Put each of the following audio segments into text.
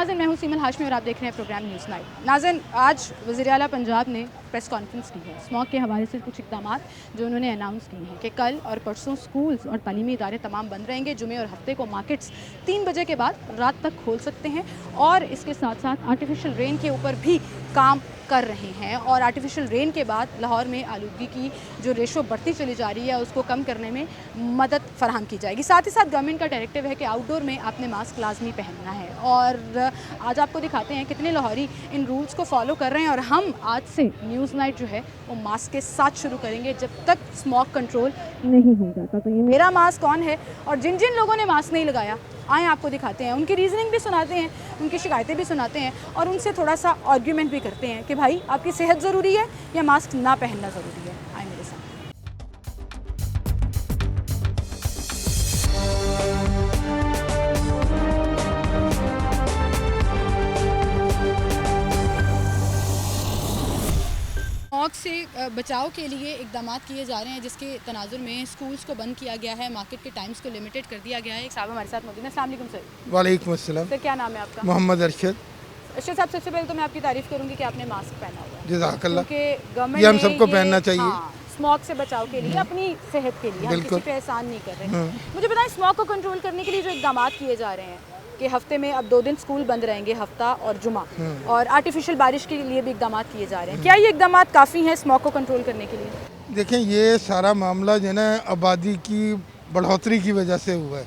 नाज़रीन, मैं हूं सीमल हाशमी और आप देख रहे हैं प्रोग्राम न्यूज़ नाइट। नाज़रीन, आज वज़ीर आला पंजाब ने प्रेस कॉन्फ्रेंस की है स्मॉग के हवाले से कुछ इक़दाम जो उन्होंने अनाउंस किए हैं कि कल और परसों स्कूल्स और तालीमी इदारे तमाम बंद रहेंगे। जुमे और हफ्ते को मार्केट्स 3 बजे के बाद रात तक खोल सकते हैं और इसके साथ साथ आर्टिफिशियल रेन के ऊपर भी काम कर रहे हैं और आर्टिफिशियल रेन के बाद लाहौर में आलूगी की जो रेशो बढ़ती चली जा रही है उसको कम करने में मदद फराहम की जाएगी। साथ ही साथ गवर्नमेंट का डायरेक्टिव है कि आउटडोर में आपने मास्क लाजमी पहनना है और आज आपको दिखाते हैं कितने लाहौरी इन रूल्स को फॉलो कर रहे हैं। और हम आज से न्यूज़ नाइट जो है वो मास्क के साथ शुरू करेंगे जब तक स्मॉग कंट्रोल नहीं हो जाता। तो ये मेरा मास्क कौन है और जिन जिन लोगों ने मास्क नहीं लगाया, आए आपको दिखाते हैं, उनकी रीज़निंग भी सुनाते हैं, उनकी शिकायतें भी सुनाते हैं और उनसे थोड़ा सा आर्ग्यूमेंट भी करते हैं कि भाई आपकी सेहत ज़रूरी है या मास्क ना पहनना ज़रूरी है। आए मेरे साथ। स्मॉग से बचाव के लिए इक़दाम किए जा रहे हैं जिसके तनाजुर में स्कूल्स को बंद किया गया है, मार्केट के टाइम्स को लिमिटेड कर दिया गया है। एक साहब हमारे साथ मौजूद हैं। अस्सलाम वालेकुम सर। वालेकुम अस्सलाम। सर क्या नाम है आपका? मोहम्मद अरशद। अर्शद साहब, सबसे पहले तो मैं आपकी तारीफ़ करूंगी कि आपने मास्क पहना हुआ है। जज़ाकल्लाह। क्योंकि गवर्नमेंट ये हम सबको पहनना चाहिए। स्मॉग से बचाव के लिए, अपनी सेहत के लिए, हम किसी पे एहसान नहीं कर रहे। मुझे बताएं, स्मॉग को कंट्रोल करने के लिए जो इक़दाम किए जा रहे हैं कि हफ्ते में अब 2 दिन स्कूल बंद रहेंगे, हफ्ता और जुमा, और आर्टिफिशियल बारिश के लिए भी इक़दाम किए जा रहे हैं, क्या ये इक़दाम काफ़ी हैं स्मॉग को कंट्रोल करने के लिए? देखें, ये सारा मामला जो है ना आबादी की बढ़ोतरी की वजह से हुआ है।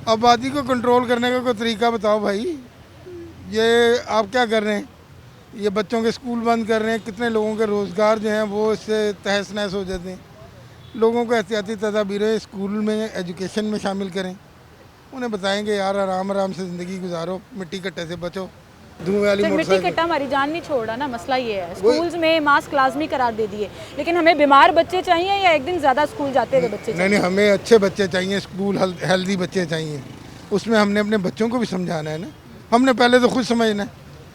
आबादी को कंट्रोल करने का कोई तरीका बताओ भाई। ये आप क्या कर रहे हैं? ये बच्चों के स्कूल बंद कर रहे हैं, कितने लोगों के रोज़गार जो हैं वो इससे तहस नहस हो जाते हैं। लोगों को एहतियाती तदाबीरें स्कूल में, एजुकेशन में शामिल करें। उन्हें बताएंगे यार आराम आराम से ज़िंदगी गुजारो, मिट्टी कट्टे से बचो, धुएं वाली मिट्टी कट्टा हमारी जान नहीं छोड़ रहा ना। मसला ये है, स्कूल्स में मास्क लाजमी करार दे दिए, लेकिन हमें बीमार बच्चे चाहिए या एक दिन ज़्यादा स्कूल जाते हुए बच्चे चाहिए? नहीं, हमें अच्छे बच्चे चाहिए, स्कूल हेल्दी बच्चे चाहिए। उसमें हमने अपने बच्चों को भी समझाना है ना। हमने पहले तो खुद समझना है,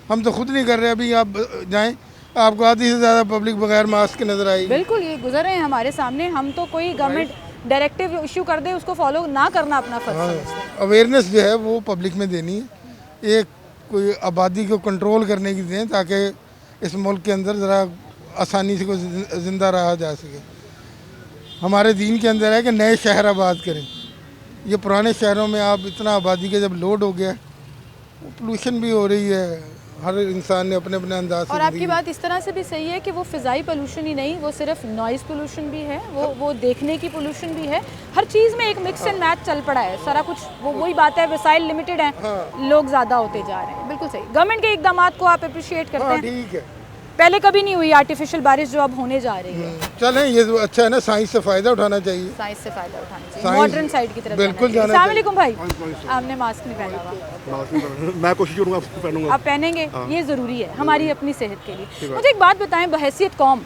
हम तो खुद नहीं कर रहे। अभी आप जाएं, आपको आधी से ज़्यादा पब्लिक बगैर मास्क के नज़र आई। बिल्कुल, ये गुजर रहे हैं हमारे सामने। हम तो कोई गवर्नमेंट डायरेक्टिव इशू कर दे उसको फॉलो ना करना अपना फर्ज समझते हैं। अवेयरनेस जो है वो पब्लिक में देनी है, एक कोई आबादी को कंट्रोल करने की दें ताकि इस मुल्क के अंदर ज़रा आसानी से कोई ज़िंदा रहा जा सके। हमारे दीन के अंदर है कि नए शहर आबाद करें। ये पुराने शहरों में आप इतना आबादी का जब लोड हो गया, पोल्यूशन भी हो रही है, हर इंसान ने अपने अपने अंदाज से। और आपकी बात इस तरह से भी सही है कि वो फ़िज़ाई पोल्यूशन ही नहीं, वो सिर्फ नॉइज़ पोल्यूशन भी है, वो देखने की पोल्यूशन भी है। हर चीज़ में एक मिक्स एंड मैच चल पड़ा है सारा कुछ। वही बात है, वसाइल लिमिटेड हैं, लोग ज़्यादा होते जा रहे हैं। बिल्कुल सही। गवर्नमेंट के इक़दाम को आप अप्रिशिएट करते हैं? ठीक है। पहले कभी नहीं हुई आर्टिफिशियल बारिश जो अब होने जा रही है। चलें, ये तो अच्छा है ना, साइंस से फ़ायदा उठाना चाहिए, साइंस से फ़ायदा उठाना चाहिए, मॉडर्न साइड की तरफ बिल्कुल जाना चाहिए। अस्सलाम वालेकुम भाई, आपने मास्क नहीं पहना हुआ? मैं कोशिश करूँगा पहनूंगा। आप पहनेंगे, ये ज़रूरी है हमारी अपनी सेहत के लिए। मुझे एक बात बताएं, बहैसियत कौम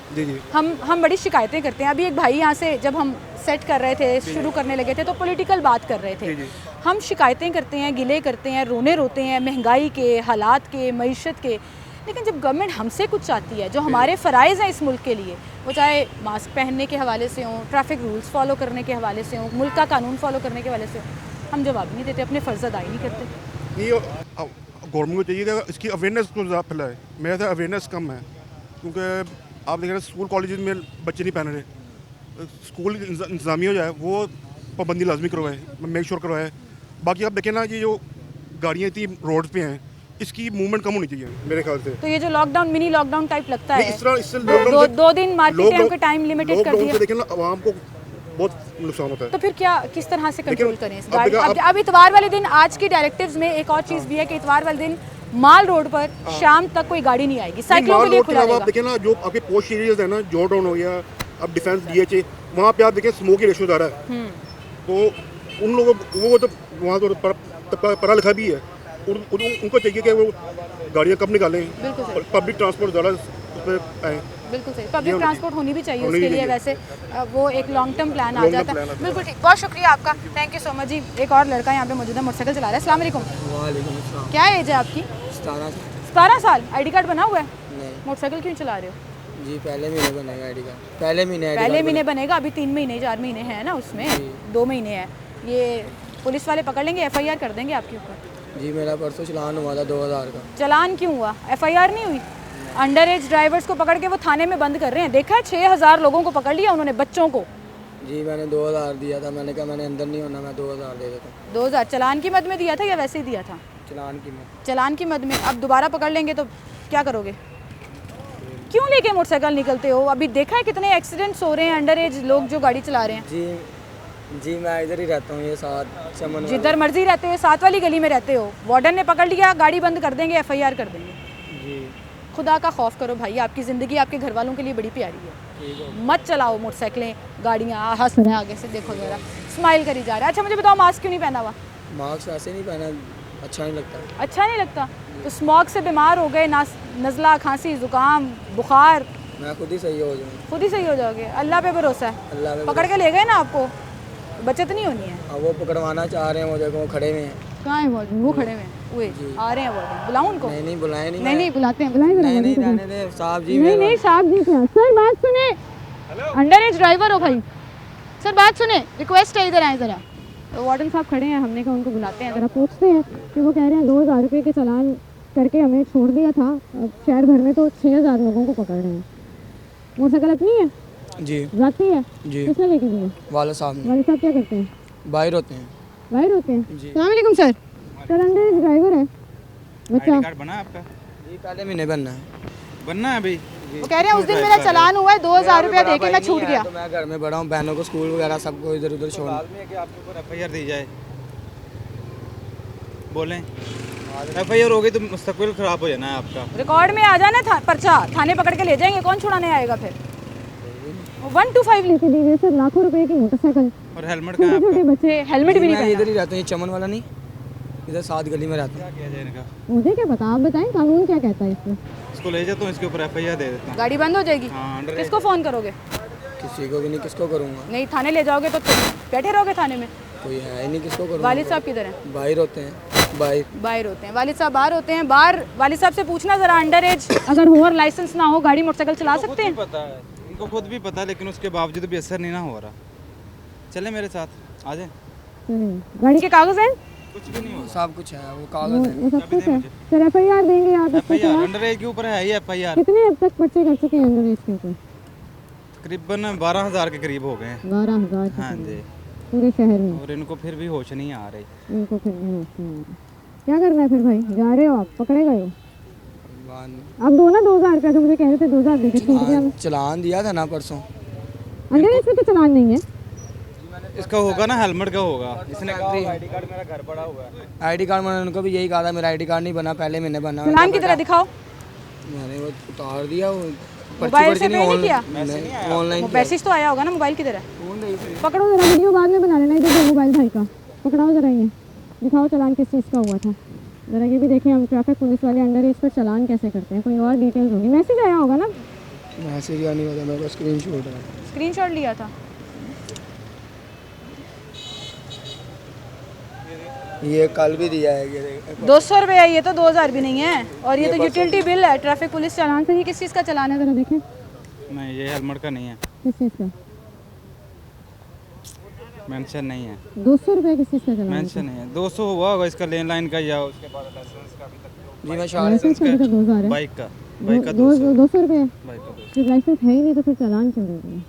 हम बड़ी शिकायतें करते हैं। अभी एक भाई यहाँ से जब हम सेट कर रहे थे, शुरू करने लगे थे, तो पॉलिटिकल बात कर रहे थे। हम शिकायतें करते हैं, गिले करते हैं, रोते हैं महंगाई के, हालात के, मईशत के, लेकिन जब गवर्नमेंट हमसे कुछ चाहती है जो हमारे फ़राइज़ हैं इस मुल्क के लिए, वो चाहे मास्क पहनने के हवाले से हों, ट्रैफिक रूल्स फॉलो करने के हवाले से हों, मुल्क का कानून फॉलो करने के हवाले से हों, हम जवाब नहीं देते, अपने फ़र्ज़ अदा ही नहीं करते। ये गवर्नमेंट को चाहिए कि इसकी अवेयरनेस को ज़्यादा फैलाए। मेरे से अवेयरनेस कम है, क्योंकि आप देख रहे हैं स्कूल कॉलेज में बच्चे नहीं पहन रहे। स्कूल इंतज़ामिया जो है वो पाबंदी लाजमी करवाए, मेक श्योर करवाए। बाकी आप देखें ना, ये जो गाड़ियाँ इतनी रोड पे हैं, इसकी मूवमेंट कम होनी चाहिए मेरे ख्याल से। तो ये जो लॉकडाउन, मिनी लॉकडाउन टाइप लगता है, इससे 2 दिन मार्केट के टाइम लिमिटेड कर दिया। देखें ना, आवाम को बहुत नुकसान होता है। तो फिर क्या, किस तरह से कंट्रोल करें इस गाड़ी? अब इतवार वाले दिन, आज की डायरेक्टिव्स में एक और चीज़ भी है कि इतवार वाले दिन माल रोड पर शाम तक कोई गाड़ी नहीं आएगी, साइकिलों के लिए खुला रहेगा। आप देखें ना, जो आपके पोस्ट एरियाज है ना, जॉर्ज टाउन हो गया, अब डिफेंस डीएचए, वहाँ पे आप देखें स्मोक की रेशो ज़्यादा है। तो उन लोगों वो तो वहाँ तो पढ़ा लिखा भी है, उनको चाहिए कि वो गाड़ियाँ कब निकालें और पब्लिक ट्रांसपोर्ट ज़्यादा उस पर आए। बिल्कुल सही, पब्लिक ट्रांसपोर्ट होनी भी चाहिए उसके लिए। वैसे वो एक लॉन्ग टर्म प्लान आ जाता है। बिल्कुल ठीक, बहुत शुक्रिया आपका, थैंक यू सो मच जी। एक और लड़का यहाँ पे मौजूद है, मोटरसाइकिल चला रहा है। अस्सलाम वालेकुम। वालेकुम अस्सलाम। क्या एज है आपकी? 17 साल। आईडी कार्ड बना हुआ है? नहीं। मोटरसाइकिल क्यों चला रहे हो? जी पहले महीने बनेगा आईडी कार्ड। पहले महीने बनेगा, अभी 3 महीने 4 महीने हैं ना, उसमें 2 महीने हैं। ये पुलिस वाले पकड़ लेंगे, FIR कर देंगे आपके ऊपर। जी मेरा परसों चलान हुआ था 2000 का। चलान क्यों हुआ? एफआईआर नहीं हुई? अंडर एज ड्राइवर्स को पकड़ के वो थाने में बंद कर रहे हैं। देखा है 6000 लोगों को पकड़ लिया उन्होंने, बच्चों को। जी मैंने 2000 दिया था, मैंने कहा मैंने अंदर नहीं होना, मैं 2000 दे देता हूँ। 2000 चलान की मद में दिया था या वैसे ही दिया था? चलान की मैं। चलान की मद में। अब दोबारा पकड़ लेंगे तो क्या करोगे? क्यों लेके मोटरसाइकिल निकलते हो? अभी देखा है कितने एक्सीडेंट्स हो रहे हैं, अंडर एज लोग जो गाड़ी चला रहे हैं। जी मैं इधर ही रहता हूँ, ये साथ चमन। जिधर मर्जी रहते हो, 7 वाली गली में रहते हो, वार्डन ने पकड़ लिया, गाड़ी बंद कर देंगे, एफआईआर कर देंगे। जी खुदा का खौफ करो भाई, आपकी ज़िंदगी आपके घर वालों के लिए बड़ी प्यारी है। मत चलाओ मोटरसाइकिलें, गाड़ियाँ। हंस रहे हैं आगे से, देखो जरा स्माइल करी जा रहा है। अच्छा मुझे बताओ, मास्क क्यों नहीं पहना हुआ? मास्क ऐसे नहीं पहना, अच्छा नहीं लगता। अच्छा नहीं लगता? तो स्मॉग से बीमार हो गए, नज़ला, खांसी, ज़ुकाम, बुखार। मैं खुद ही सही हो जाऊँ। खुद ही सही हो जाओगे, अल्लाह पे भरोसा है। अल्लाह पे पकड़ के ले गए ना आपको, बचत नहीं होनी है। अब वो पकड़वाना चाह रहे हैं, वो देखो वो खड़े हुए हैं। कहाँ है वार्डन? वो खड़े हुए हैं, वो आ रहे हैं वार्डन। बुलाऊं उनको? नहीं बुलाए नहीं। नहीं बुलाते हैं, बुलाएं जरा नहीं वार्डन को। रहने दे साहब जी। नहीं साहब जी क्या? सर बात सुने, अंडर एज ड्राइवर हो भाई। सर बात सुने, रिक्वेस्ट है, इधर आए ज़रा। तो वार्डन साहब खड़े हैं, हमने कहा उनको बुलाते हैं, ज़रा पूछते हैं कि वो कह रहे हैं 2000 रुपये के चालान करके हमें छोड़ दिया था, अब शहर भर में तो 6000 लोगों को पकड़ रहे हैं। मोटरसाइकिल अपनी है? जी जाती है? जी किसने लेके दी है? वाला साहब ने। वाले साहब क्या करते हैं? बाहर होते हैं। बाहर होते हैं? जी। अस्सलाम वालेकुम sir. Sir under as driver है बच्चा। आईडी कार्ड बना है आपका? जी पहले महीने बनना है। बनना है अभी? वो कह रहे हैं उस दिन मेरा चालान हुआ है, 2000 रुपया दे के मैं छूट गया। तो मैं घर में बड़ा हूँ, बहनों को स्कूल वगैरह सबको इधर उधर छोड़। में कि आपके ऊपर एफआईआर दी जाए, बोलें एफआईआर हो गई तो मुस्तकबिल खराब हो जाना है आपका। रिकॉर्ड में आ जाना था, पर्चा थाने पकड़ के ले जाएंगे, कौन छुड़ाने आएगा फिर? 125 लेके दीजिए सर, लाखों रुपए की मोटरसाइकिल। और हेलमेट कहाँ है छोटे आपका? बच्चे हेलमेट भी नहीं मैं पहना। इधर ही रहता हूँ, ये चमन वाला नहीं, इधर 7 गली में रहता हूँ। क्या किया जाए इनका? मुझे क्या पता, आप बताएं कानून क्या कहता है इसमें। इसको ले जाता हूँ, इसके ऊपर एफआईआर दे देता हूँ। गाड़ी बंद हो जाएगी? हाँ, अंडर एज। किसको फ़ोन करोगे? किसी को भी नहीं, किसको करूँगा? नहीं थाने ले जाओगे तो बैठे रहोगे थाने में। कोई है ही नहीं, किसको करूँगा? वालिद साहब किधर हैं? बाहर होते हैं, बाहर होते हैं। वालिद साहब बाहर होते हैं। बाहर वालिद साहब से पूछना ज़रा, अंडर एज अगर हो और लाइसेंस ना हो, गाड़ी मोटरसाइकिल चला सकते हैं? पता है, इनको खुद भी पता है, लेकिन उसके बावजूद भी असर नहीं ना हो रहा। चले मेरे साथ, आ जाए। गाड़ी के कागज़ हैं? कुछ भी नहीं हो सब कुछ है, वो कागज है। वो सब कुछ है। सर एफआईआर देंगे आप इस पे? एफआईआर अंडर एज के ऊपर है ही एफआईआर। कितने अब तक पर्चे कर चुके हैं अंडर एज के ऊपर? तकरीबन 12000 के करीब हो गए हैं। 12000 हाँ जी। पूरे शहर में? और इनको फिर भी होश नहीं आ रही। इनको फिर भी होश नहीं आ रहा। क्या करना है फिर भाई? जा रहे हो आप, पकड़े गए हो? अब दो ना 2000 रुपया, जो मुझे कह रहे थे 2000 देके छूट गया। चलान दिया था ना परसों। अंडर एज पे तो चलान नहीं है। इसका होगा ना, हेलमेट का होगा। इसने कहा आईडी कार्ड मेरा घर पड़ा हुआ है। आईडी कार्ड मैंने उनको भी यही कहा था, मेरा आईडी कार्ड नहीं बना, पहले महीने बना। चलान की तरह दिखाओ। मैंने वो उतार दिया, वो मोबाइल से पे नहीं किया? ऑनलाइन मैसेज तो आया होगा ना मोबाइल की तरह। पकड़ो जरा, वीडियो बाद में बना लेना, इधर मोबाइल भाई का पकड़ाओ जरा, ये दिखाओ चलान किस चीज़ का हुआ था। ज़रा ये भी देखें हम ट्रैफिक पुलिस वाले अंडर एज पर चलान कैसे करते हैं। कोई और डिटेल्स होगी? मैसेज आया होगा ना? मैसेज या नहीं होता, मेरे पास स्क्रीनशॉट है। स्क्रीनशॉट लिया था? ये कल भी दिया है, ये देख। 200 रुपये है, ये तो 2000 भी नहीं है। और ये तो यूटिलिटी बिल है, ट्रैफिक पुलिस चालान से। ये किस चीज़ का चालान है ज़रा देखें? नहीं, ये हेलमेट का नहीं है, किस चीज़ का? मेंशन नहीं है। 200 रुपये किस चीज़ का चालान है? मेंशन नहीं है। 200 हुआ होगा इसका लेन लाइन का, या उसके बाद लाइसेंस का भी तक। जी मैं लाइसेंस का भी तो 2000 है। बाइक का 200। 200 रुपये? बाइक का 200। फिर लाइसेंस है ही नहीं तो फिर चालान क्यों दे रहे हैं?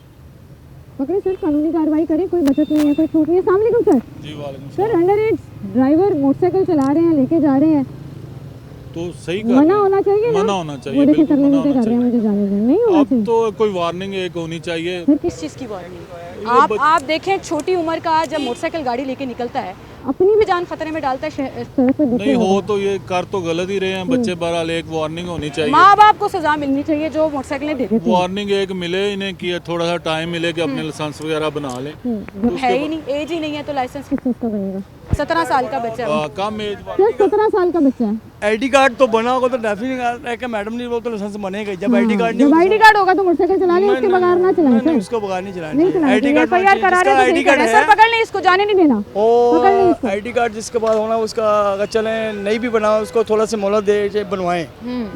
पकड़े सर, कानूनी कार्रवाई करें, कोई बचत नहीं है, कोई छूट नहीं है। अस्सलाम वालेकुम सर। जी वालेकुम sir under as driver motorcycle चला रहे हैं, लेके जा रहे हैं, तो सही मना होना चाहिए ना? मना होना चाहिए, वो देखिए बिल्कुल करने मना नीचे होना कर रहे हैं, मुझे जाने दें। नहीं होना अब चाहिए। तो कोई वार्निंग एक होनी चाहिए। फिर किस चीज़ की वार्निंग? आप देखें, छोटी उम्र का जब मोटरसाइकिल गाड़ी लेके निकलता है, अपनी भी जान खतरे में डालता है, सड़क पे नहीं हो तो ये कर तो गलत ही रहे हैं बच्चे, बहरहाल एक वार्निंग होनी चाहिए। माँ बाप को सजा मिलनी चाहिए जो मोटरसाइकिलें दे देते हैं। वार्निंग एक मिले इन्हें कि थोड़ा सा टाइम मिले कि अपने लाइसेंस वगैरह बना लें। जब है ही नहीं, एज ही नहीं है, तो लाइसेंस किस चीज़ का बनेगा? 17 साल का बच्चा है। कम एज सिर्फ 17 साल का बच्चा है। आईडी कार्ड तो बना होगा तो डेफिनेटली मैडम नहीं बोलते लाइसेंस बनेगा। जब आईडी कार्ड नहीं जब आईडी कार्ड होगा तो मोटरसाइकिल चला लें, उसके बगैर ना चलाएं सर। उसको बगैर नहीं चलाना नहीं चलाएं। आईडी कार्ड एफआईआर करा रहे हैं तो सही कर रहे हैं। सर पकड़ लें इसको, जाने नहीं देना। पकड़ लें इसको। आईडी कार्ड जिसके पास होना उसका अगर चले नहीं भी बना उसको थोड़ा सा मोहलत दे बनवाएं,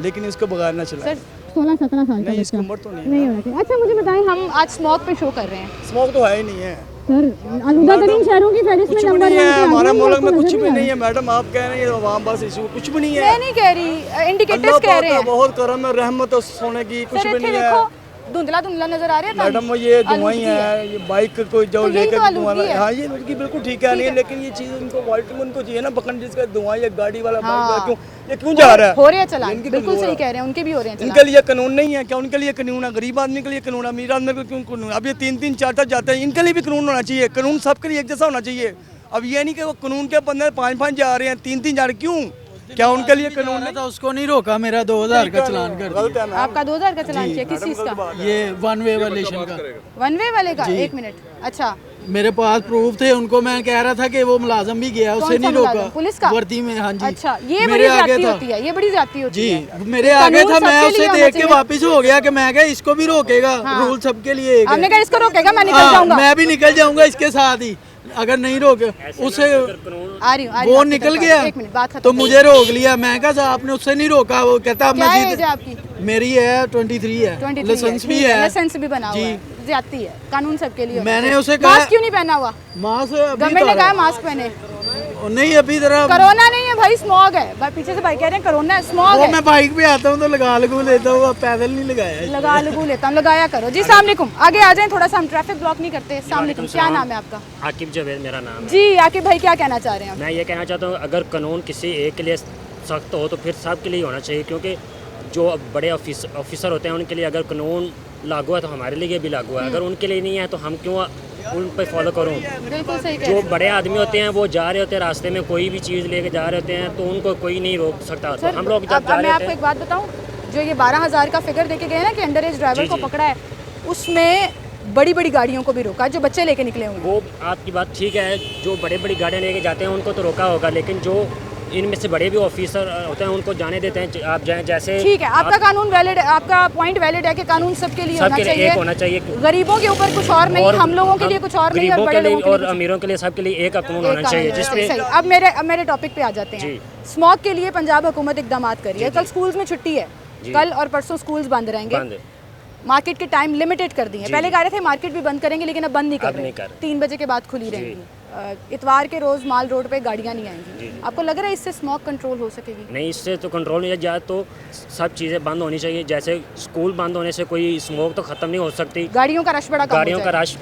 लेकिन इसको बगैर ना चलाएं। सर 16-17 साल का नहीं, इसकी बच्चा उम्र तो नहीं नहीं होना चाहिए। अच्छा मुझे बताएं, हम आज स्मॉग पे शो कर रहे हैं। स्मोक तो है ही नहीं है। सर आलूदा तरीन शहरों की फहरिस्त में कुछ भी नंबर नहीं 1 है पे हमारे आजम मुल्क में, आपको कुछ नजर भी नहीं नहीं आ है मैडम। आप कह रहे हैं ये आवाम बस इशू, कुछ भी नहीं है। मैं नहीं कह रही, इंडिकेटर्स अल्लाह कह पाक रहे का हैं। बहुत करम है, रहमत है सोने की, कुछ सर भी इतने नहीं है देखो धुंधला धुंधला नजर आ रहा है मैडम। वो ये धुआं ही है, ये बाइक को जो तो यही लेकर तो धुआं, आलूदगी है। हाँ ये उनकी बिल्कुल ठीक है नहीं, लेकिन ये चीज़ उनको वाइट उनको चाहिए ना पकड़, जिसका धुआं ये गाड़ी वाला बाइक वाला हाँ। क्यों ये क्यों जा रहा है? हो रहे हैं चलान, इनकी बिल्कुल कमजोर सही है। कह रहे हैं, उनके भी हो रहे हैं इनके चलान। लिए कानून नहीं है क्या? उनके लिए कानून है, गरीब आदमी के लिए कानून है, अमीर आदमी के लिए क्यों कानून? अब ये 3-3 4-4 जाते हैं, इनके लिए भी कानून होना चाहिए। कानून सबके लिए एक जैसा होना चाहिए। अब ये नहीं कि वो कानून के बंदे 5-5 जा रहे हैं, 3-3 जा रहे हैं, क्यों? क्या उनके लिए कानून नहीं? था उसको नहीं रोका, मेरा 2000 का चलान कर गलत है मैम। आपका 2000 का चलान किया, किस चीज़ का? ये वन वे वालेशन का। वन वे वाले का? एक मिनट, अच्छा मेरे पास प्रूफ थे, उनको मैं कह रहा था कि वो मुलाजम भी गया, कौन उसे सा नहीं मुलाजिम? रोका। पुलिस का? वर्दी में, हाँ जी। अच्छा, ये बड़ी मेरे आगे ज्यादती था होती है, ये बड़ी ज्यादती होती जी, है। मेरे आगे कानून था, मैं सबके उसे लिए होना देख के चाहिए। वापस हो गया कि मैं क्या इसको भी रोकेगा, हाँ। रूल सबके लिए एक है। आपने कहा इसको रोकेगा, मैं निकल हाँ, जाऊंगा। मैं भी निकल जाऊंगा इसके साथ ही, अगर नहीं रोके उसे आ रही हूँ, वो निकल गया एक मिनट, बात खत्म तो करो। मुझे रोक लिया। मैं कहा साहब आपने उससे नहीं रोका, वो कहता अब क्या मैं एज है आपकी? मेरी है 23 है, 23 लाइसेंस भी ठीक है, लाइसेंस भी बना हुआ जी। है, ज्यादती है, कानून सबके लिए। मैंने उसे कहा मास्क क्यों नहीं पहना हुआ? मास्क गवर्नमेंट ने कहा मास्क पहने। नहीं अभी जरा कोरोना नहीं है भाई, स्मॉग है भाई, पीछे से भाई कह रहे हैं कोरोना है, स्मॉग वो है। मैं बाइक पे आता हूँ तो लगा लगू लेता हूँ, अब पैदल नहीं लगाया है। लगा लगू लेता हूँ, लगाया करो जी। अस्सलाम वालेकुम, आगे आ जाएं थोड़ा सा, हम ट्रैफिक ब्लॉक नहीं करते। अस्सलाम वालेकुम, क्या नाम है आपका? आकिब जावेद मेरा नाम है। जी आकिब भाई, क्या कहना चाह रहे हैं आप? मैं ये कहना चाहता हूँ अगर कानून किसी एक के लिए सख्त हो तो फिर सब के लिए होना चाहिए, क्योंकि जो बड़े ऑफिसर होते हैं उनके लिए अगर कानून लागू है तो हमारे लिए भी लागू है। अगर उनके लिए नहीं है तो हम क्यों उन पर फॉलो करूँ? बिल्कुल सही कह जो रहे हैं। बड़े आदमी होते हैं वो जा रहे होते हैं रास्ते में, कोई भी चीज़ लेके जा रहे होते हैं तो उनको कोई नहीं रोक सकता। तो सर, हम लोग अब जब जा मैं रहे आपको होते एक बात बताऊं, जो ये 12,000 का फिगर देके गए ना कि अंडर एज ड्राइवर जी, को जी। पकड़ा है, उसमें बड़ी बड़ी गाड़ियों को भी रोका, जो बच्चे लेके निकले हुए हैं। वो आपकी बात ठीक है, जो बड़े बड़ी गाड़ियाँ लेके जाते हैं उनको तो रोका होगा, लेकिन जो इनमें से बड़े भी ऑफिसर होते हैं उनको जाने देते हैं, आप जाएं। जैसे ठीक है, आपका कानून वैलिड है, आपका पॉइंट वैलिड है कि कानून सबके लिए होना सबके लिए चाहिए, एक होना चाहिए। गरीबों के ऊपर कुछ और नहीं, हम लोगों के लिए कुछ और नहीं, और गरीबों बड़े के लिए लोगों के और लिए कुछ अमीरों के लिए सबके लिए एक कानून एक होना चाहिए, कानून जिसमें सही। अब मेरे टॉपिक पे आ जाते हैं। जी। स्मॉग के लिए पंजाब हुकूमत इकदाम कर रही है। कल स्कूल्स में छुट्टी है, जी। कल और परसों स्कूल्स बंद रहेंगे। बंद है। मार्केट के टाइम लिमिटेड कर दिए हैं। जी, पहले जी। कह रहे थे मार्केट भी बंद करेंगे, लेकिन अब बंद नहीं कर अब रहे। नहीं कर रहे। 3 बजे के बाद खुली रहेंगी। इतवार के रोज माल रोड पे गाड़ियां नहीं आएंगी। आपको लग रहा है इससे स्मॉग कंट्रोल हो सकेगी? नहीं, इससे तो कंट्रोल नहीं जाए तो सब चीज़ें बंद होनी चाहिए। जैसे स्कूल बंद होने से कोई स्मोक तो ख़त्म नहीं हो सकती, गाड़ियों का रश बड़ा कम गाड़ियों हो का जाएगा। रश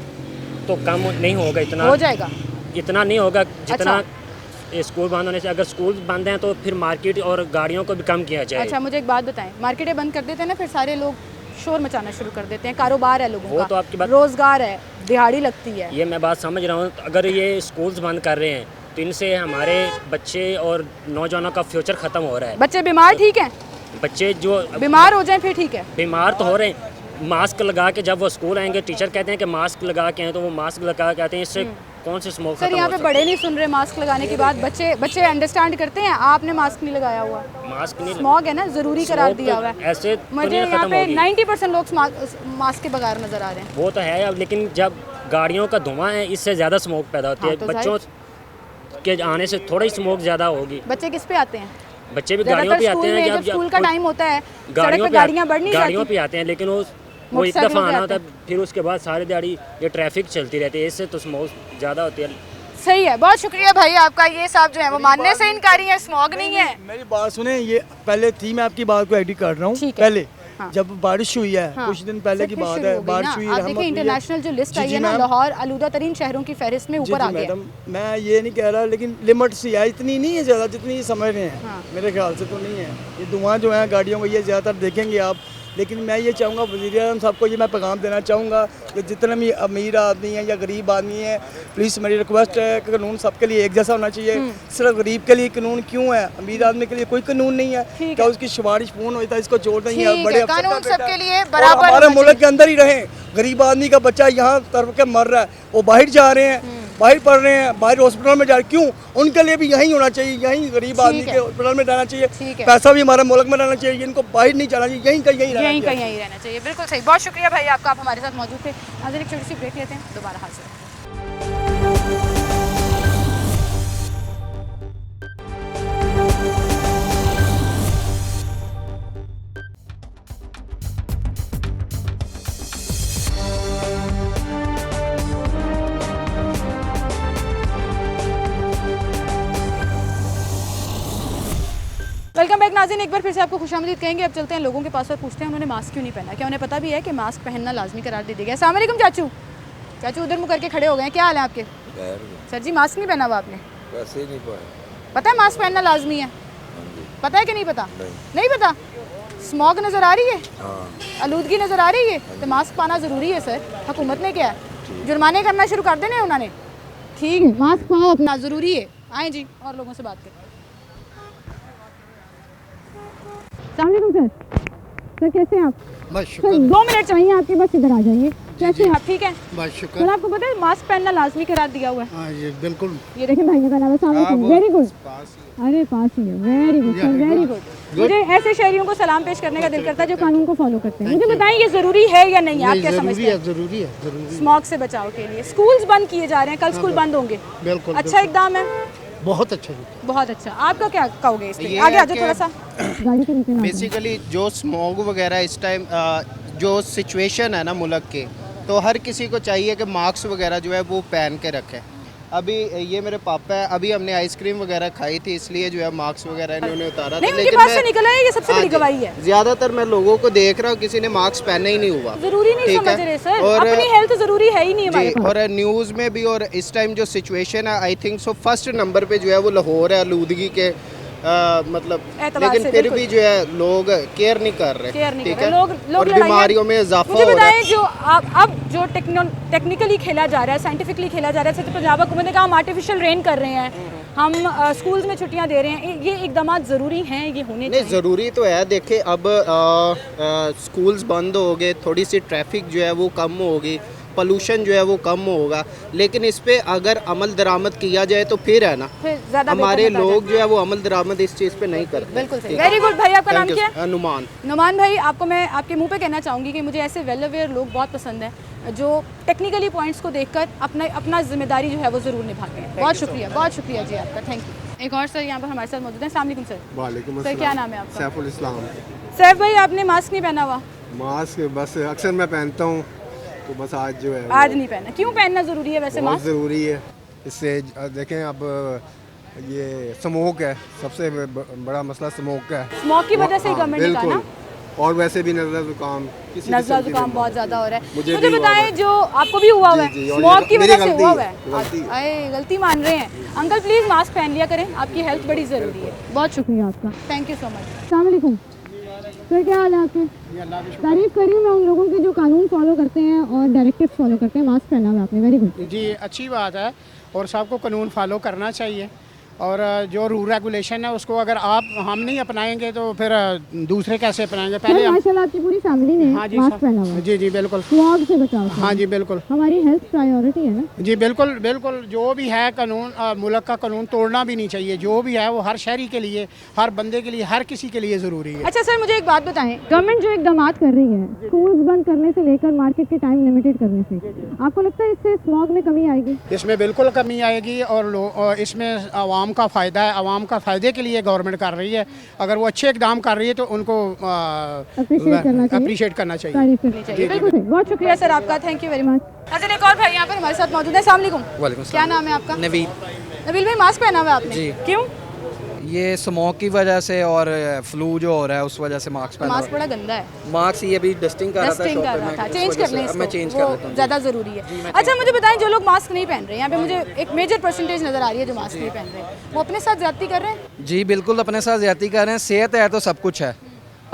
तो कम नहीं होगा, इतना हो जाएगा। इतना नहीं होगा जितना अच्छा। स्कूल बंद होने से। अगर स्कूल बंद हैं तो फिर मार्केट और गाड़ियों को भी कम किया जाए। अच्छा मुझे एक बात बताएं, मार्केटें बंद कर देते हैं ना, फिर सारे लोग शोर मचाना शुरू कर देते हैं, कारोबार है लोगों वो का, तो आपकी बात- रोजगार है, दिहाड़ी लगती है। ये मैं बात समझ रहा हूँ। अगर ये स्कूल्स बंद कर रहे हैं तो इनसे हमारे बच्चे और नौजवानों का फ्यूचर ख़त्म हो रहा है। बच्चे बीमार ठीक हैं, बच्चे जो बीमार हो जाएं फिर ठीक है। बीमार तो हो रहे हैं, मास्क लगा के जब वो स्कूल आएंगे, टीचर कहते हैं कि मास्क लगा के आए, तो वो मास्क लगा के आते हैं। इससे कौन से स्मोक सर खत्म यहाँ हो पे सकता बड़े नहीं सुन रहे मास्क लगाने की बात, बच्चे अंडरस्टैंड करते हैं। आपने मास्क नहीं लगाया हुआ, है? मास्क नहीं स्मॉग है ना, जरूरी करार स्मोक दिया तो हुआ है। ऐसे तो मुझे नहीं यहाँ खत्म पे होगी। 90% लोग मास्क के बगैर नजर आ रहे हैं। वो तो है अब, लेकिन जब गाड़ियों का धुआं है इससे ज़्यादा स्मोक पैदा होती हाँ, है। तो बच्चों के आने से थोड़ा ही स्मोक ज़्यादा होगी। बच्चे किस पे आते हैं? बच्चे भी गाड़ियों पे ज्यादातर आते स्कूल हैं। में जब स्कूल का कोई- टाइम होता है, सड़क गाड़ियों पे पे गाड़ियाँ बढ़ नहीं गाड़ियों जाती। पे आते हैं, लेकिन वो एक मोटरसाइकिलों दफ़ा पे आना आते होता है, फिर उसके बाद सारी दिहाड़ी ये ट्रैफिक चलती रहती है, इससे तो स्मोक ज़्यादा होती है। सही है, बहुत शुक्रिया भाई आपका। ये साहब जो है वो मानने से इनकारी है, स्मॉग नहीं है। मेरी बात सुने, ये पहले थी, मैं आपकी बात को एडिट कर रहा हूँ। ठीक है। पहले हाँ। जब बारिश हुई है, हाँ। कुछ दिन पहले सर, की फिर बात शुरू है, हो गई बारिश ना। हुई, आप रहमत देखिए हुई है। इंटरनेशनल जो लिस्ट जी, आई जी, है ना, मैम। लाहौर आलूदा तरीन शहरों की फहरिस्त में ऊपर आ गया। मैडम, मैं ये नहीं कह रहा, लेकिन लिमिट सी है, इतनी नहीं है ज़्यादा जितनी ये समझ रहे हैं। हाँ। मेरे ख्याल से तो नहीं है। ये धुआं जो है गाड़ियों का, ये ज़्यादातर देखेंगे आप। लेकिन मैं ये चाहूँगा, वज़ीर आज़म साहब को ये मैं पैगाम देना चाहूँगा कि जितने भी अमीर आदमी हैं या गरीब आदमी हैं, प्लीज़ मेरी रिक्वेस्ट है कि कानून सबके लिए एक जैसा होना चाहिए। सिर्फ गरीब के लिए कानून क्यों है, अमीर आदमी के लिए कोई कानून नहीं है? ठीक क्या है। उसकी सिफारिश पूर्ण होता है? इसको जोड़ नहीं ठीक है, है, बड़े अफसर का कानून बेटा सबके है। लिए और बराबर हमारे होना मुल्क के अंदर ही रहे। गरीब आदमी का बच्चा यहाँ तरफ के मर रहा है, वो बाहर जा रहे हैं, बाहर पढ़ रहे हैं, बाहर हॉस्पिटल में जा रहे हैं, क्यों? उनके लिए भी यही होना चाहिए, यहीं गरीब आदमी ठीक के है। हॉस्पिटल में रहना चाहिए। ठीक है। पैसा भी हमारे मुल्क में रहना चाहिए, इनको बाहर नहीं जाना चाहिए, यहीं कहीं यहीं रहना कहीं चाहिए। यहीं रहना चाहिए। बिल्कुल सही, बहुत शुक्रिया भाई आपका, आप हमारे साथ मौजूद थे। नाज़रीन एक छोटी सी ब्रेक लेते हैं, दोबारा हाजिर हैं। वेलकम बैक नाज़रीन, एक बार फिर से आपको खुशामदीद कहेंगे। अब चलते हैं लोगों के पास और पूछते हैं उन्होंने मास्क क्यों नहीं पहना। क्या उन्हें पता भी है कि मास्क पहनना लाजमी करार दे दिया गया। अस्सलाम वालेकुम चाचू। चाचू उधर मुँह करके खड़े हो गए हैं, क्या हाल है आपके? सर जी मास्क नहीं पहना हुआ आपने? वैसे ही नहीं पता है मास्क पहनना लाजमी है? पता है कि नहीं पता? नहीं पता। स्मॉग नज़र आ रही है, आलूदगी नज़र आ रही है, तो मास्क पाना ज़रूरी है सर। हुकूमत ने क्या है, जुर्माने करना शुरू कर देने उन्होंने। ठीक है, मास्क पाओ अपना, ज़रूरी है। आए जी और लोगों से बात करें। सर सर कैसे हैं आप? बस सर शुक्र 2 मिनट चाहिए आपके, बस इधर आ जाइए। कैसे हैं आप? ठीक है बस सर, शुक्र। आपको पता है मास्क पहनना लाजमी करार दिया हुआ है। हाँ ये बिल्कुल। ये देखें भाई ने पहना हुआ, सामने वेरी गुड। अरे पास ही है, very good sir, very good. मुझे ऐसे शहरियों को सलाम पेश करने का दिल करता है जो कानून को फॉलो करते हैं। मुझे बताएं ये ज़रूरी है या नहीं है, आप क्या समझते हैं? जरूरी है। स्मॉग से बचाव के लिए स्कूल्स बंद किए जा रहे हैं, कल स्कूल बंद होंगे। बिल्कुल अच्छा इकदाम है, बहुत अच्छा। बहुत अच्छा। आपका क्या कहोगे इस पे? आगे आ जाओ थोड़ा सा। गाड़ी के नीचे ना बेसिकली जो स्मॉग वगैरह इस टाइम जो सिचुएशन है ना मुल्क की, तो हर किसी को चाहिए कि मास्क वगैरह जो है वो पहन के रखें। अभी ये मेरे पापा है, अभी हमने आइसक्रीम वगैरह खाई थी, इसलिए जो है मास्क वगैरह इन्होंने उतारा नहीं, था। उनके पास से निकला है, ये सबसे बड़ी गवाही है। ज़्यादातर मैं लोगों को देख रहा हूँ किसी ने मास्क पहने ही नहीं हुआ। जरूरी नहीं ठीक समझ है? रहे सर, और अपनी हेल्थ जरूरी है ही नहीं हमारे जी, पास। और न्यूज़ में भी, और इस टाइम जो सिचुएशन है I think so first number पे जो है वो लाहौर है आलूदगी के, मतलब एतबार लेकिन से फिर बिल्कुल। भी जो है लोग केयर नहीं कर रहे। केयर नहीं ठीक कर रहे है? लोग और लड़ाइयाँ- बीमारियों में इजाफा मुझे हो रहा है। बताएं जो अब जो टेक्निकली खेला जा रहा है, साइंटिफिकली खेला जा रहा है, जैसे पंजाब हुकूमत ने कहा हम आर्टिफिशियल रेन कर रहे हैं, हम स्कूल्स में छुट्टियां दे रहे हैं, ये इकदाम ज़रूरी हैं, ये होने नहीं चाहिए। ज़रूरी तो है। देखिए अब स्कूल्स बंद हो गए, थोड़ी सी ट्रैफिक जो है वो कम होगी, पोल्यूशन जो है वो कम होगा, लेकिन इस पे अगर अमल दरामद किया जाए तो फिर है ना, फिर ज़्यादा हमारे बेहतर होता लोग जो है वो अमल दरामद इस चीज़ पे नहीं करते। बिल्कुल सही। ठीक है? वेरी गुड भाई, आपका नाम Thank you, क्या है? नुमान। नुमान भाई, आपको मैं आपके मुंह पे कहना चाहूँगी कि मुझे ऐसे वेल अवेयर लोग बहुत पसंद हैं जो टेक्निकली पॉइंट्स को देखकर अपना जिम्मेदारी जो है वो ज़रूर निभाते हैं। बहुत शुक्रिया जी आपका, थैंक यू। एक और सर यहाँ पर हमारे साथ मौजूद हैं। अस्सलाम वालेकुम सर। वालेकुम सर क्या नाम है आपका? सैफुल इस्लाम। सैफ भाई आपने मास्क नहीं पहना हुआ? मास्क बस अक्सर मैं पहनता हूँ, तो बस आज जो है आज नहीं पहना, क्यों पहनना ज़रूरी है वैसे बहुत मास्क? ज़रूरी है। इससे देखें अब ये स्मोक है, सबसे बड़ा मसला स्मोक का है। स्मोक की वजह से हाँ, गवर्नमेंट ने कहा ना, और वैसे भी नज़ला ज़ुकाम, नज़ला ज़ुकाम बहुत ज़्यादा हो रहा है। मुझे मुझे भी हुआ बताएं हुआ है। जो आपको भी हुआ हुआ जी, जी, है, और स्मोक की मेरी वजह से गलती हुआ है, हुआ है। गलती है। अरे गलती मान रहे हैं अंकल, प्लीज़ मास्क पहन लिया करें, आपकी हेल्थ बड़ी ज़रूरी है। बहुत शुक्रिया आपका। Thank you so much. अस्सलाम वालेकुम सर, क्या हाल है आपके? तारीफ कर रही हूँ मैं उन लोगों की जो कानून फॉलो करते हैं और डायरेक्टिव फॉलो करते हैं। मास्क पहना हुआ आपने, वेरी गुड जी अच्छी बात है, और सबको कानून फॉलो करना चाहिए। और जो रूल रेगुलेशन है उसको अगर हम नहीं अपनाएंगे तो फिर दूसरे कैसे अपनाएंगे? पहले हम। माशाल्लाह आपकी पूरी फैमिली ने हाँ जी मास्क पहना हुआ है। जी बिल्कुल। स्मॉग से बचाओ। हाँ जी बिल्कुल। हमारी हेल्थ प्रायोरिटी है ना। जी बिल्कुल बिल्कुल। जो भी है कानून, मुल्क का कानून तोड़ना भी नहीं चाहिए। जो भी है वो हर शहरी के लिए, हर बंदे के लिए, हर किसी के लिए ज़रूरी है। अच्छा सर मुझे एक बात बताएं, गवर्नमेंट जो इकदाम कर रही है, स्कूल्स बंद करने से लेकर मार्केट के टाइम लिमिटेड करने से, आपको लगता है इससे स्मॉग में कमी आएगी? इसमें बिल्कुल कमी आएगी, और इसमें आवाम का फ़ायदा है। आवाम का फ़ायदे के लिए गवर्नमेंट कर रही है। अगर वो अच्छे इकदाम कर रही है तो उनको अप्रिशिएट करना चाहिए। तारीफ करनी चाहिए। बिल्कुल सही, बहुत शुक्रिया सर आपका, थैंक यू वेरी मच। अच्छा एक और भाई यहाँ पर हमारे साथ मौजूद है। अस्सलाम वालेकुम। क्या नाम है आपका? नवीद। नबील भाई मास्क पहना हुआ है आपने? जी। क्यों? ये स्मोक की वजह से और फ्लू जो हो रहा है उस वजह से मास्क पहना। मास्क बड़ा गंदा है। मास्क ये भी डस्टिंग कर रहा था, डस्टिंग कर रहा था, चेंज कर लें इसको, मैं चेंज कर लेता हूँ। ज़्यादा ज़रूरी है। अच्छा मुझे बताएं, जो लोग मास्क नहीं पहन रहे हैं, यहाँ पे मुझे एक मेजर परसेंटेज नज़र आ रही है जो मास्क नहीं पहन रहे हैं, वो अपने साथ ज्यादती कर रहे हैं? जी बिल्कुल अपने साथ ज्यादती कर रहे हैं। सेहत है तो सब कुछ है।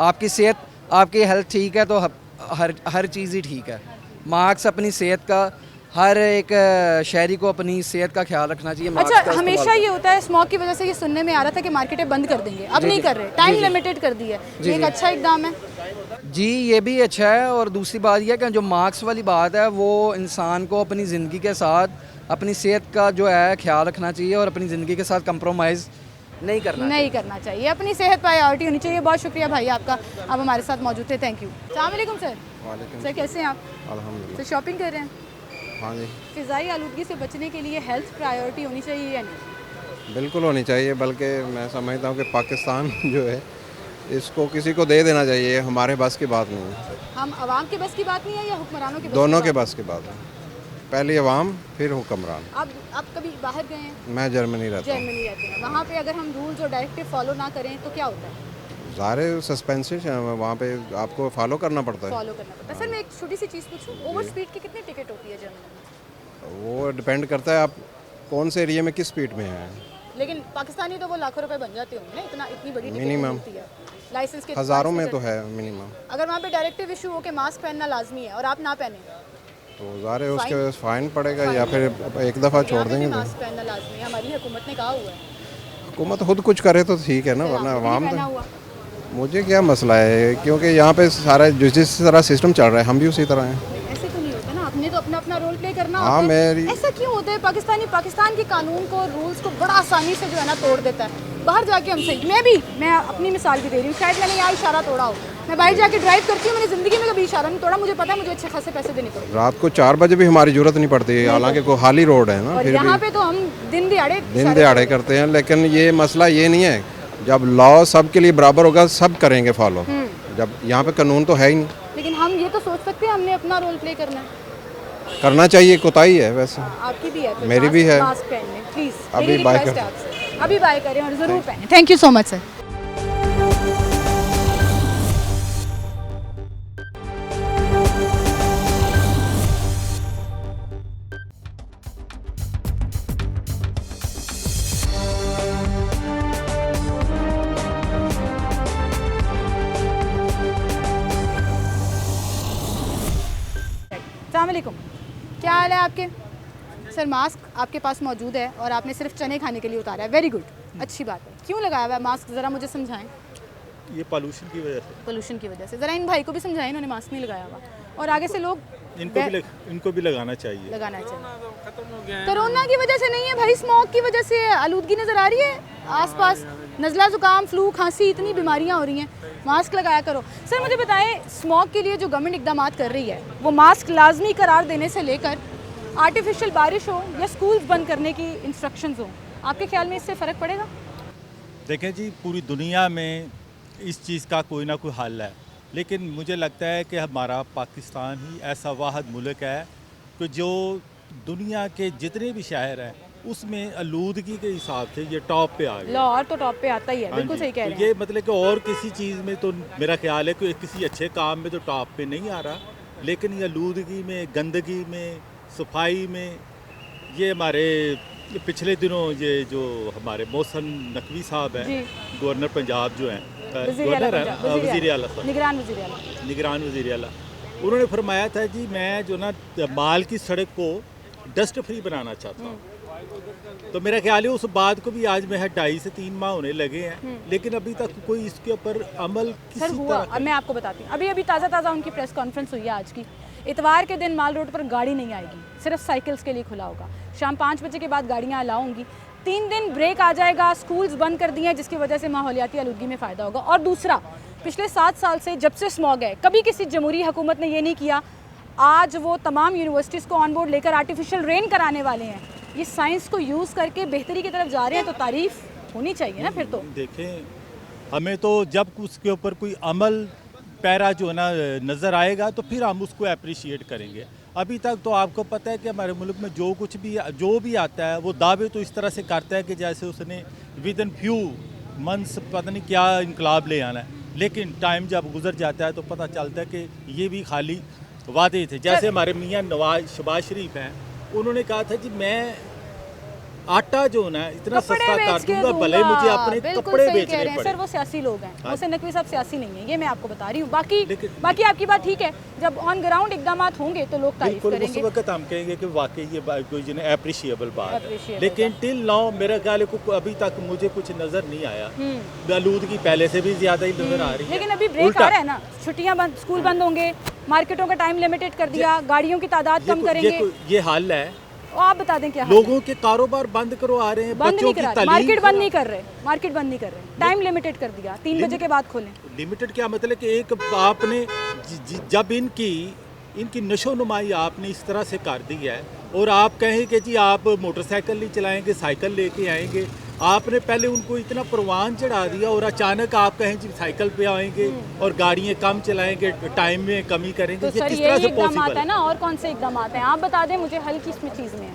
आपकी सेहत, आपकी हेल्थ ठीक है तो हर चीज़ ही ठीक है। मास्क अपनी सेहत का, हर एक शहरी को अपनी सेहत का ख्याल रखना चाहिए। अच्छा हमेशा ये होता है, स्मोक की वजह से ये सुनने में आ रहा था कि मार्केटें बंद कर देंगे, अब नहीं कर रहे, टाइम लिमिटेड कर दी है, ये एक अच्छा इकदाम है। जी ये भी अच्छा है। और दूसरी बात यह कि जो मास्क वाली बात है वो इंसान को अपनी ज़िंदगी के साथ अपनी सेहत का जो है ख्याल रखना चाहिए और अपनी ज़िंदगी के साथ कंप्रोमाइज़ नहीं करना चाहिए। अपनी सेहत प्रायोरिटी होनी चाहिए। बहुत शुक्रिया भाई आपका, आप हमारे साथ मौजूद थे, थैंक यू। अस्सलाम वालेकुम सर। सर कैसे हैं आप? अल्हम्दुलिल्लाह। सर शॉपिंग कर रहे हैं? हाँ जी फ़िज़ाई आलूदगी से बचने के लिए हेल्थ प्रायोरिटी होनी चाहिए या नहीं? बिल्कुल होनी चाहिए, बल्कि मैं समझता हूँ कि पाकिस्तान जो है इसको किसी को दे देना चाहिए। हमारे बस की बात नहीं है। हम आवाम के बस की बात नहीं है या हुक्मरानों के बस? दोनों के बस की बात है। पहले अवाम फिर हुक्मरान। आप कभी बाहर गए हैं? मैं जर्मनी रहता हूँ। जर्मनी रहते हैं, वहाँ पे अगर हम रूल्स और डायरेक्टिव फॉलो ना करें तो क्या होता है? सारे सस्पेंसेस हैं वहाँ पे, आपको फॉलो करना पड़ता है। फॉलो करना पड़ता है। सर मैं एक छोटी सी चीज़ पूछूं, ओवर स्पीड की कितनी टिकट होती है जर्मनी में? वो डिपेंड करता है आप कौन से एरिया में किस स्पीड में हैं। लेकिन पाकिस्तानी तो वो लाखों रुपए बन जाते होंगे ना, इतनी बड़ी टिकट मिनिमम होती है लाइसेंस के हज़ारों में तो है मिनिमम। अगर वहाँ पे डायरेक्टिव इशू हो के मास्क पहनना लाजमी है और आप ना पहने तो ज़ाहिर है उसके फाइन पड़ेगा या फिर एक दफ़ा छोड़ देंगे। मास्क पहनना लाजमी है, हमारी हुकूमत ने कहा हुआ है। हुकूमत खुद कुछ करे तो ठीक है ना, वरना आवाम तो मुझे क्या मसला है, क्योंकि यहाँ पे सारा जिस तरह सिस्टम चल रहा है हम भी उसी तरह हैं। ऐसे तो नहीं होता ना, आपने तो अपना अपना रोल प्ले करना हाँ, होता है। मेरी ऐसा क्यों होता है? पाकिस्तान के कानून को, रूल्स को बड़ा आसानी से जो है ना तोड़ देता है। बाहर जाके हमसे, मैं अपनी मिसाल भी दे रही हूँ, शायद मैंने यहाँ इशारा तोड़ा हो, मैं बाहर जाके ड्राइव करती हूँ, मैंने ज़िंदगी में कभी इशारा नहीं तोड़ा, मुझे पता है मुझे अच्छे खासे पैसे देने पड़े। रात को 4 बजे भी हमारी जरूरत नहीं पड़ती, हालांकि कोई खाली रोड है ना, और फिर यहाँ भी पे तो हम दिन दिहाड़े करते हैं। लेकिन ये मसला ये नहीं है, जब लॉ सब के लिए बराबर होगा सब करेंगे फॉलो, जब यहाँ पे कानून तो है ही नहीं। लेकिन हम ये तो सोच सकते हैं हमने अपना रोल प्ले करना चाहिए, कोताही है वैसे। आपकी भी है, मेरी भी है। मास्क पहनने प्लीज, अभी बाय कर, अभी बाय करें और जरूर पहने। Thank you so much sir. अस्सलामुअलैकुम, क्या हाल है आपके? सर मास्क आपके पास मौजूद है और आपने सिर्फ चने खाने के लिए उतारा है, वेरी गुड, अच्छी बात है। क्यों लगाया हुआ है मास्क, ज़रा मुझे समझाएं। ये पोल्यूशन की वजह से। पोल्यूशन की वजह से। ज़रा इन भाई को भी समझाएं, इन्होंने मास्क नहीं लगाया हुआ और आगे से लोग इनको भी लगाना चाहिए। कोरोना की वजह से नहीं है भाई, स्मोक की वजह से आलूदगी नज़र आ रही है आसपास, नज़ला ज़ुकाम, फ्लू, खांसी, इतनी बीमारियां हो रही हैं, मास्क लगाया करो। सर मुझे बताएं, स्मोक के लिए जो गवर्नमेंट इकदाम कर रही है वो मास्क लाजमी करार देने से लेकर आर्टिफिशियल बारिश हो या स्कूल्स बंद करने की इंस्ट्रक्शंस हो, आपके ख्याल में इससे फ़र्क पड़ेगा? देखें जी, पूरी दुनिया में इस चीज़ का कोई ना कोई हल है, लेकिन मुझे लगता है कि हमारा पाकिस्तान ही ऐसा वाहिद मुल्क है कि जो दुनिया के जितने भी शहर हैं उसमें आलूदगी के हिसाब से ये टॉप पे आ गया। लाहौर तो टॉप पे आता ही है, बिल्कुल सही कह रहे हैं। ये मतलब कि और किसी चीज़ में तो मेरा ख्याल है कि किसी अच्छे काम में तो टॉप पे नहीं आ रहा, लेकिन ये आलूदगी में, गंदगी में, सफाई में, ये हमारे पिछले दिनों ये जो हमारे मोहसिन नकवी साहब हैं, गवर्नर पंजाब जो हैं, निगरान वज़ीर आला, उन्होंने फरमाया था जी मैं जो ना माल की सड़क को डस्ट फ्री बनाना चाहता हूँ। तो मेरा ख्याल है उस बात को भी आज में 2.5 से 3 माह होने लगे हैं, लेकिन अभी तक कोई इसके ऊपर अमल किसी सर हुआ। अब मैं आपको बताती हूँ, अभी ताज़ा उनकी प्रेस कॉन्फ्रेंस हुई है आज की। इतवार के दिन माल रोड पर गाड़ी नहीं आएगी, सिर्फ साइकिल्स के लिए खुला होगा। शाम 5 बजे के बाद गाड़ियाँ अलाउ होंगी। 3 दिन ब्रेक आ जाएगा, स्कूल्स बंद कर दिए हैं, जिसकी वजह से माहौलियाती आलूदगी में फ़ायदा होगा। और दूसरा, पिछले 7 साल से जब से स्मॉग है, कभी किसी जमहूरी हुकूमत ने ये नहीं किया। आज वो तमाम यूनिवर्सिटीज़ को ऑन बोर्ड लेकर आर्टिफिशियल रेन कराने वाले हैं। ये साइंस को यूज़ करके बेहतरी की तरफ जा रहे हैं, तो तारीफ़ होनी चाहिए ना। फिर तो देखें, हमें तो जब उसके ऊपर कोई अमल पैरा जो ना नज़र आएगा तो फिर हम उसको अप्रिशिएट करेंगे। अभी तक तो आपको पता है कि हमारे मुल्क में जो भी आता है वो दावे तो इस तरह से करता है कि जैसे उसने विद इन फ्यू मंथ्स पता नहीं क्या इनकलाब ले आना है, लेकिन टाइम जब गुजर जाता है तो पता चलता है कि ये भी खाली वादे थे। जैसे हमारे मियाँ शहबाज शरीफ हैं, उन्होंने कहा था जी मैं आटा जो ना इतना सस्ता कर दूंगा, भले मुझे अपने कपड़े बेचने पड़े। सर वो सियासी लोग हैं, मोहसिन नकवी साहब सियासी नहीं है, ये मैं आपको बता रही हूँ। बाकी आपकी बात ठीक है, जब ऑन ग्राउंड इकदाम होंगे तो लोग तारीफ करेंगे। उस वक्त हम कहेंगे कि वाकई ये कोई अप्रिशिएबल बात है, लेकिन टिल नाउ मेरा ख्याल है अभी तक मुझे कुछ नजर नहीं आया। आलूदगी पहले से भी ज्यादा ही नजर आ रही है। लेकिन अभी ब्रेक आ रहा है ना, छुट्टियां बंद, स्कूल बंद होंगे, मार्केटों का टाइम लिमिटेड कर दिया, गाड़ियों की तादाद कम करेंगे। ये हाल है, आप बता दें क्या लोगों के कारोबार बंद करो आ रहे हैं, बच्चों की तालीम, मार्केट बंद नहीं कर रहे, टाइम लिमिटेड कर दिया, 3 बजे के बाद खोलें। लिमिटेड क्या मतलब कि एक आपने जब इनकी नशोनुमाई आपने इस तरह से कर दी है और आप कहें कि जी आप मोटरसाइकिल नहीं चलाएंगे, साइकिल लेके आएंगे, आपने पहले उनको इतना परवान चढ़ा दिया और अचानक आप कहें जी साइकिल पे आएंगे और गाड़ियाँ कम चलाएंगे, टाइम में कमी करेंगे, तो ये सर किस तरह यही से इकदाम पॉसिबल है ना, और कौन से इकदाम हैं आप बता दें मुझे, हल किस में चीज़ में है?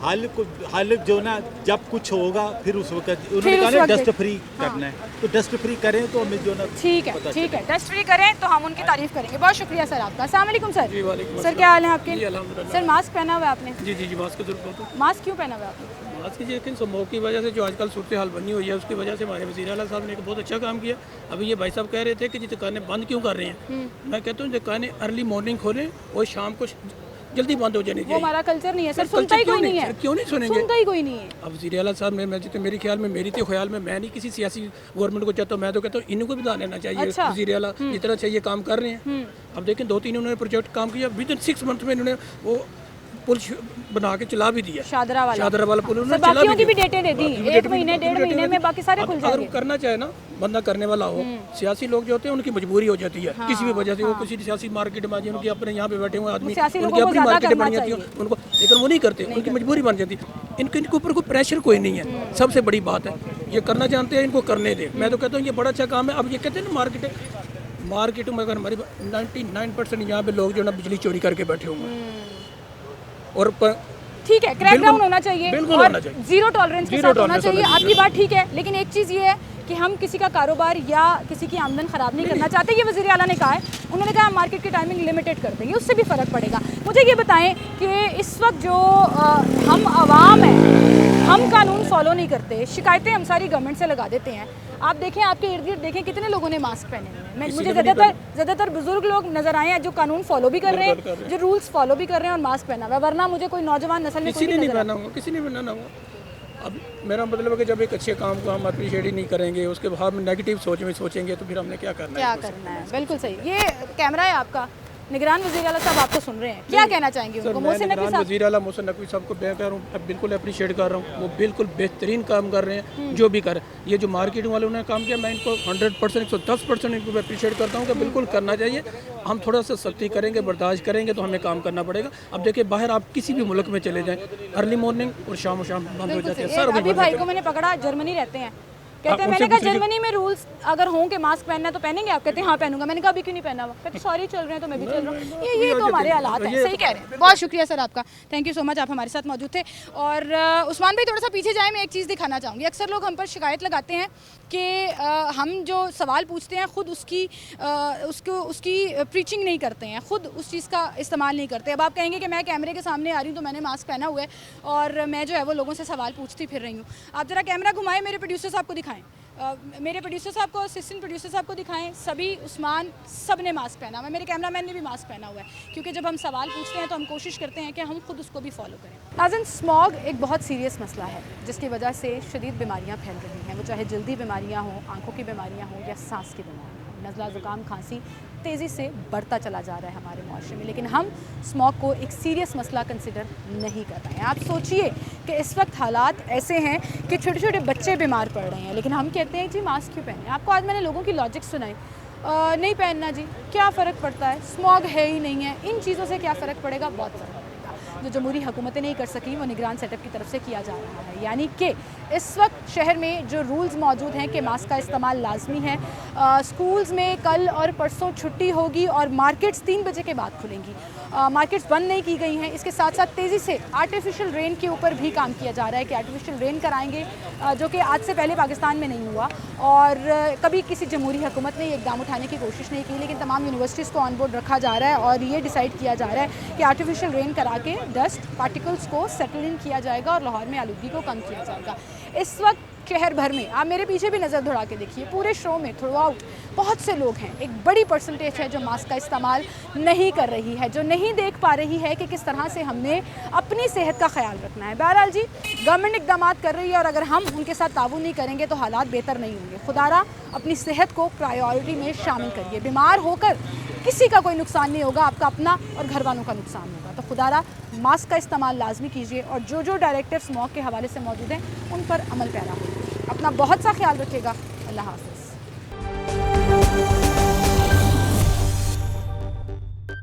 हल जो ना जब कुछ होगा फिर उस वक्त उन्होंने कहा ना डस्ट फ्री करना है, तो डस्ट फ्री करें तो हमें जो ना ठीक है डस्ट फ्री करें तो हम उनकी तारीफ करेंगे। बहुत शुक्रिया सर आपका। अस्सलाम वालेकुम सर। सर क्या हाल है आपके? सर मास्क पहना हुआ है आपने? जी मास्क की जरूरत है। मास्क क्यों पहना हुआ है आपने? मास्क की लेकिन स्मोक की वजह से जो आजकल सूरत हाल बनी हुई है उसकी वजह से हमारे वज़ीर आला साहब ने एक बहुत अच्छा काम किया। अभी ये भाई साहब कह रहे थे कि जी दुकानें बंद क्यों कर रहे हैं, मैं कहता हूँ दुकानें अर्ली मॉर्निंग खोलें और शाम को जल्दी बंद हो जानी चाहिए। वो हमारा कल्चर नहीं है सर, सुनता ही कोई नहीं है। क्यों नहीं सुनेंगे? सुनता ही कोई नहीं है। अब वज़ीर आला साहब ने जितने मेरे ख्याल में मेरी तो ख्याल में मैं नहीं किसी सियासी गवर्नमेंट को चाहता हूँ, मैं तो कहता हूँ इनको भी ध्यान देना चाहिए। वज़ीर आला जितना चाहिए काम कर रहे हैं। अब देखें 2-3 उन्होंने प्रोजेक्ट काम किया, विदिन 6 मंथ में इन्होंने वो पुल बना के चला भी दिया, शादरा वाला पुल उन्होंने चला भी दिया। की भी डेटें दे दी, 1 महीने 1.5 महीने में बाकी सारे खुल जाएंगे। अगर करना चाहे ना बंदा करने वाला हो, सियासी लोग जो होते हैं उनकी मजबूरी हो जाती है किसी भी वजह से, वो किसी सियासी मार्केट में उनकी अपने यहाँ पे बैठे हुए आदमी उनकी अपनी मार्केटें बन जाती है उनको, लेकिन वो नहीं करते, उनकी मजबूरी बन जाती है। इनके ऊपर कोई प्रेशर कोई नहीं है, सबसे बड़ी बात है ये करना चाहते हैं इनको करने दे। मैं तो कहता हूँ ये बड़ा अच्छा काम है। अब ये कहते हैं ना मार्केट में अगर हमारी 99% यहाँ पे लोग जो ना बिजली चोरी करके बैठे हुए हैं और ठीक है क्रैकडाउन होना चाहिए और जीरो टॉलरेंस के साथ होना चाहिए। आपकी बात ठीक है, लेकिन एक चीज़ ये है कि हम किसी का कारोबार या किसी की आमदन ख़राब नहीं करना चाहते। ये वज़ीर आला ने कहा है, उन्होंने कहा मार्केट की टाइमिंग लिमिटेड कर देंगे, उससे भी फ़र्क पड़ेगा। मुझे ये बताएं कि इस वक्त जो हम आवाम हैं, हम कानून फॉलो नहीं करते, शिकायतें हम सारी गवर्नमेंट से लगा देते हैं। आप देखें आपके इर्द गिर्द देखें कितने लोगों ने मास्क पहने हुए हैं। मुझे ज़्यादातर बुजुर्ग लोग नज़र आए हैं जो कानून फॉलो भी कर रहे हैं, जो रूल्स फॉलो भी कर रहे हैं और मास्क पहना हुआ है, वरना मुझे कोई नौजवान नस्ल में किसी ने नहीं पहना हुआ, किसी ने पहना हुआ। अब मेरा मतलब है कि जब एक अच्छे काम को हम अप्रिशिएट ही नहीं करेंगे, उसके बाद में नेगेटिव सोचेंगे तो फिर हमने क्या करना है? बिल्कुल सही। ये कैमरा है आपका, निगरान वज़ीर आला साहब आपको सुन रहे हैं, क्या कहना चाहेंगे उनको? मोहसिन वज़ीर आला मोहसिन नकवी साहब को मैं कह रहा हूँ बिल्कुल अप्रिशिएट कर रहा हूँ, वो बिल्कुल बेहतरीन काम कर रहे हैं जो भी कर रहे हैं। ये जो मार्केटिंग वाले उन्होंने काम किया, मैं इनको 100% 110% इनको अप्रिशिएट करता हूँ कि बिल्कुल करना चाहिए। हम थोड़ा सा सख्ती करेंगे, बर्दाश्त करेंगे तो हमें काम करना पड़ेगा। अब देखिए बाहर आप किसी भी मुल्क में चले जाएँ, अर्ली मॉर्निंग और शाम बंद हो जाते हैं। अभी भाई को मैंने पकड़ा, जर्मनी रहते हैं, कहते हैं मैंने कहा जर्मनी में रूल्स अगर हों कि मास्क पहनना है तो पहनेंगे आप? कहते हैं हाँ पहनूंगा। मैंने कहा अभी क्यों नहीं पहना हुआ? कहते सॉरी चल रहे हैं तो मैं भी चल रहा हूँ। ये तो हमारे हालात हैं। सही कह रहे हैं। बहुत शुक्रिया सर आपका, थैंक यू सो मच, आप हमारे साथ मौजूद थे। और उस्मान भाई थोड़ा सा पीछे जाए, मैं एक चीज़ दिखाना चाहूँगी। अक्सर लोग हम पर शिकायत लगाते हैं कि हम जो सवाल पूछते हैं ख़ुद उसकी प्रीचिंग नहीं करते हैं, ख़ुद उस चीज़ का इस्तेमाल नहीं करते। अब आप कहेंगे कि मैं कैमरे के सामने आ रही हूँ तो मैंने मास्क पहना हुआ है और मैं जो है वो लोगों से सवाल पूछती फिर रही हूँ। आप ज़रा कैमरा घुमाएं, मेरे प्रोड्यूसर साहब को दिखाएं, मेरे प्रोड्यूसर साहब को, असिस्टेंट प्रोड्यूसर साहब को दिखाएं। सभी, उस्मान, सब ने मास्क पहना हुआ है, मेरे कैमरामैन ने भी मास्क पहना हुआ है, क्योंकि जब हम सवाल पूछते हैं तो हम कोशिश करते हैं कि हम खुद उसको भी फॉलो करें। नाज़रीन, स्मॉग एक बहुत सीरियस मसला है जिसकी वजह से शदीद बीमारियाँ फैल रही हैं, वो चाहे जल्दी बीमारियाँ हों, आँखों की बीमारियाँ हों या सांस की बीमारियाँ हों। नज़ला, ज़ुकाम, खांसी तेज़ी से बढ़ता चला जा रहा है हमारे माशरे में, लेकिन हम स्मॉग को एक सीरियस मसला कंसिडर नहीं कर रहे हैं। आप सोचिए कि इस वक्त हालात ऐसे हैं कि छोटे छोटे बच्चे बीमार पड़ रहे हैं, लेकिन हम कहते हैं जी मास्क क्यों पहने। आपको आज मैंने लोगों की लॉजिक सुनाई, नहीं पहनना जी, क्या फ़र्क पड़ता है, स्मॉग है ही नहीं है, इन चीज़ों से क्या फ़र्क पड़ेगा? बहुत फ़र्क पड़ेगा। जो जमहूरी हुकूमतें नहीं कर सकी वो निगरान सेटअप की तरफ से किया जा रहा है, यानी कि इस वक्त शहर में जो रूल्स मौजूद हैं कि मास्क का इस्तेमाल लाजमी है। स्कूल्स में कल और परसों छुट्टी होगी और मार्केट्स 3 बजे के बाद खुलेंगी। मार्केट्स बंद नहीं की गई हैं। इसके साथ साथ तेज़ी से आर्टिफिशियल रेन के ऊपर भी काम किया जा रहा है कि आर्टिफिशियल रेन कराएंगे, जो कि आज से पहले पाकिस्तान में नहीं हुआ और कभी किसी जमहूरी हुकूमत ने ये इकदाम उठाने की कोशिश नहीं की, लेकिन तमाम यूनिवर्सिटीज़ को ऑन बोर्ड रखा जा रहा है और ये डिसाइड किया जा रहा है कि आर्टिफिशियल रेन करा के डस्ट पार्टिकल्स को सेटल इन किया जाएगा और लाहौर में आलूगी को कम किया जाएगा। इस वक्त शहर भर में, आप मेरे पीछे भी नज़र दौड़ा के देखिए, पूरे शो में थ्रू आउट बहुत से लोग हैं, एक बड़ी परसेंटेज है जो मास्क का इस्तेमाल नहीं कर रही है, जो नहीं देख पा रही है कि किस तरह से हमने अपनी सेहत का ख्याल रखना है। बहरहाल जी, गवर्नमेंट इकदाम कर रही है और अगर हम उनके साथ ताउन नहीं करेंगे तो हालात बेहतर नहीं होंगे। खुदारा अपनी सेहत को प्रायोरिटी में शामिल करिए। बीमार होकर किसी का कोई नुकसान नहीं होगा, आपका अपना और घर वालों का नुकसान होगा। तो खुदारा मास्क का इस्तेमाल लाजमी कीजिए और जो डायरेक्टिव स्मॉग के हवाले से मौजूद हैं उन पर अमल पैरा हो। अपना बहुत सा ख्याल रखिएगा। अल्लाह हाफ़िज़।